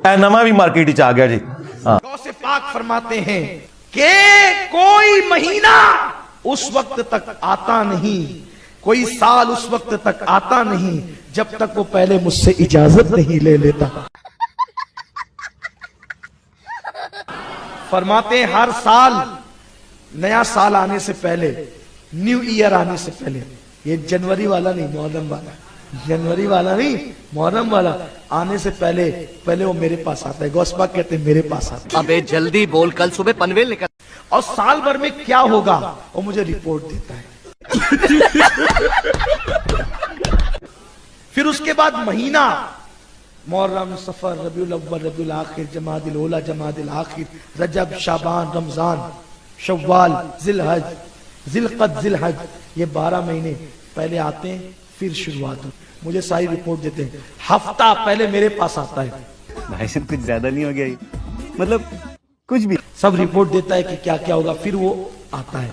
اے نواں بھی مارکیٹ وچ آ گیا جی. غوث پاک فرماتے ہیں کہ کوئی مہینہ اس وقت تک آتا نہیں, کوئی سال اس وقت تک آتا نہیں جب تک وہ پہلے مجھ سے اجازت نہیں لے لیتا. فرماتے ہیں ہر سال, نیا سال آنے سے پہلے, نیو ایئر آنے سے پہلے, یہ جنوری والا نہیں محرم والا, جنوری والا نہیں محرم والا, آنے سے پہلے وہ میرے پاس آتا ہے. غوث پاک کہتے ہیں میرے پاس آتا ہے. ابے جلدی بول, کل صبح پنویل نکل. اور سال بھر میں کیا ہوگا وہ مجھے رپورٹ دیتا ہے. پھر اس کے بعد مہینہ, محرم, صفر, ربیع الاول, ربیع الاخر, جمادی الاولی, جمادی الاخر, رجب, شعبان, رمضان, شوال, ذی الحج, ذی القعدہ, ذی الحج, یہ 12 مہینے پہلے آتے ہیں. پھر شروعات مجھے ساری رپورٹ دیتے ہیں. ہفتہ پہلے میرے پاس آتا ہے. بھائی صاحب کچھ زیادہ نہیں ہو گیا یہ, مطلب کچھ بھی سب رپورٹ دیتا ہے کہ کیا کیا ہوگا. پھر وہ آتا ہے.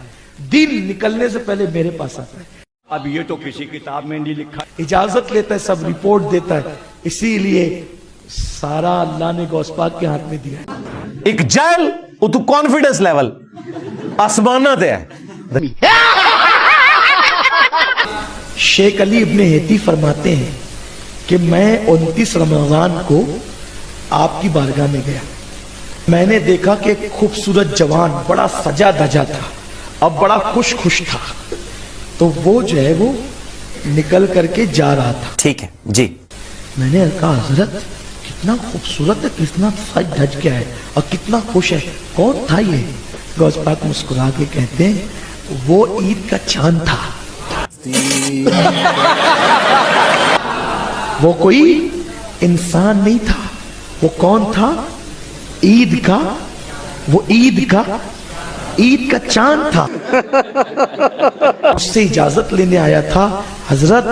دن نکلنے سے پہلے میرے پاس آتا ہے. اب یہ تو کسی کتاب میں نہیں لکھا. اجازت لیتا ہے, سب رپورٹ دیتا ہے. اسی لیے سارا اللہ نے غوث پاک کے ہاتھ میں دیا ہے. ایک جیل وہ تو کانفیڈنس لیول آسمانہ تے ہے. شیخ علی ابن ہیتی فرماتے ہیں کہ میں 29 رمضان کو آپ کی بارگاہ میں گیا. میں نے دیکھا کہ ایک خوبصورت جوان بڑا سجا دھجا تھا, اب بڑا خوش تھا. تو وہ جو ہے وہ نکل کر کے جا رہا تھا. ٹھیک ہے جی. میں نے کہا حضرت کتنا خوبصورت ہے, کتنا سج دھج گیا ہے اور کتنا خوش ہے, کون تھا یہ؟ غوث پاک مسکرا کے کہتے ہیں وہ عید کا چاند تھا. وہ کوئی انسان نہیں تھا, وہ کون تھا؟ عید کا, وہ عید کا چاند تھا. اس سے اجازت لینے آیا تھا, حضرت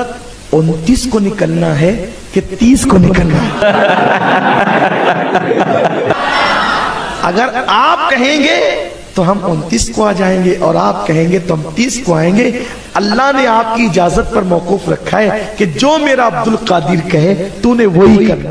29 کو نکلنا ہے کہ 30 کو نکلنا ہے؟ اگر آپ کہیں گے تو ہم 29 کو آ جائیں گے, اور آپ کہیں گے تو ہم 30 کو آئیں گے. اللہ نے آپ کی اجازت پر موقوف رکھا ہے کہ جو میرا عبد القادر کہے تو نے وہی کرنا.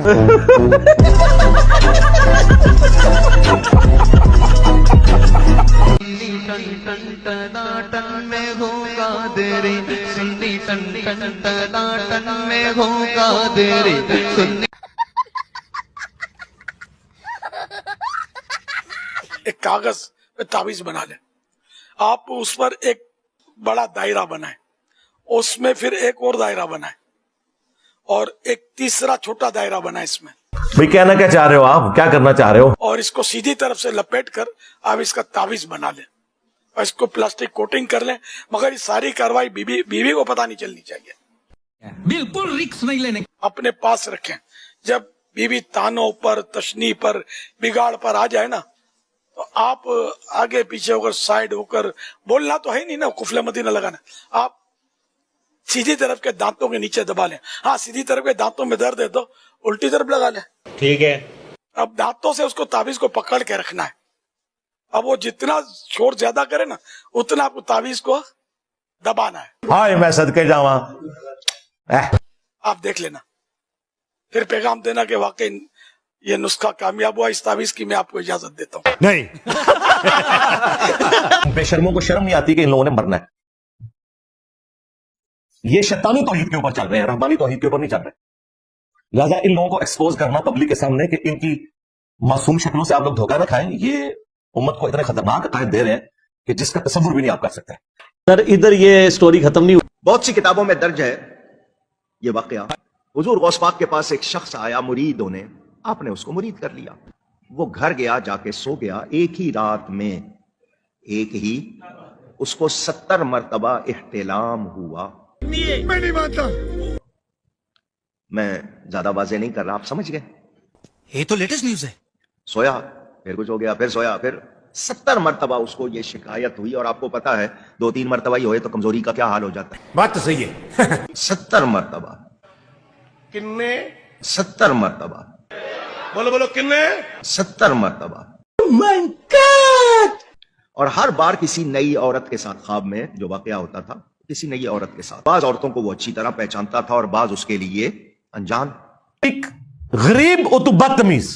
ایک کاغذ پہ تعویذ بنا لیں, آپ اس پر ایک بڑا دائرہ بنائیں, اس میں پھر ایک اور دائرہ بنائیں, اور ایک تیسرا چھوٹا دائرہ بنائیں. اس میں بھئی کہنا کیا چاہ رہے ہو آپ, کیا کرنا چاہ رہے ہو؟ اور اس کو سیدھی طرف سے لپیٹ کر آپ اس کا تعویذ بنا لیں, اور اس کو پلاسٹک کوٹنگ کر لیں. مگر یہ ساری کاروائی بیوی کو پتہ نہیں چلنی چاہیے, بالکل رکس نہیں لینے. اپنے پاس رکھیں. جب بیوی تانوں پر, تشنیع پر, بگاڑ پر آ جائے نا, تو آپ آگے پیچھے ہو کر, سائڈ ہو کر, بولنا تو ہے نہیں نا, قفل مدینہ لگانا. آپ سیدھی طرف کے دانتوں کے نیچے دبا لیں. ہاں سیدھی طرف کے دانتوں میں درد ہے تو الٹی طرف لگا لیں. ٹھیک ہے. اب دانتوں سے اس کو تعویذ کو پکڑ کے رکھنا ہے. اب وہ جتنا شور زیادہ کرے نا, اتنا آپ کو تعویذ کو دبانا ہے. ہائے میں صدقے جاواں. آپ دیکھ لینا, پھر پیغام دینا کہ واقعی یہ نسخہ کامیاب ہوا. اس تعویذ کی میں آپ کو اجازت دیتا ہوں. نہیں بے شرموں کو شرم نہیں آتی کہ ان لوگوں نے مرنا ہے. یہ شیطانی توحید کے اوپر چل رہے ہیں, رحمانی توحید کے اوپر نہیں چل رہے. لہذا ان لوگوں کو ایکسپوز کرنا پبلک کے سامنے کہ ان کی معصوم شکلوں سے آپ لوگ دھوکہ نہ کھائیں, یہ امت کو اتنے خطرناک عقائد دے رہے ہیں کہ جس کا تصور بھی نہیں آپ کر سکتے. سر ادھر یہ سٹوری ختم نہیں ہوئی. بہت سی کتابوں میں درج ہے یہ واقعہ. حضور غوث پاک کے پاس ایک شخص آیا مرید ہونے, آپ نے اس کو مرید کر لیا. وہ گھر گیا, جا کے سو گیا. ایک ہی رات میں اس کو 70 مرتبہ احتلام ہوا. میں نہیں مانتا. میں زیادہ واضح نہیں کر رہا, آپ سمجھ گئے. یہ تو لیٹسٹ نیوز ہے. سویا, پھر کچھ ہو گیا, پھر سویا, پھر 70 مرتبہ اس کو یہ شکایت ہوئی. اور آپ کو پتا ہے 2-3 مرتبہ ہی ہوئے تو کمزوری کا کیا حال ہو جاتا ہے. بات تو صحیح ہے. 70 مرتبہ. کتنے؟ 70 مرتبہ. بولو کتنے؟ 70 مرتبہ. اور ہر بار کسی نئی عورت کے ساتھ, خواب میں جو واقعہ ہوتا تھا کسی نئی عورت کے ساتھ. بعض عورتوں کو وہ اچھی طرح پہچانتا تھا اور بعض اس کے لیے انجان. ایک غریب اور تو بدتمیز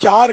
4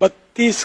32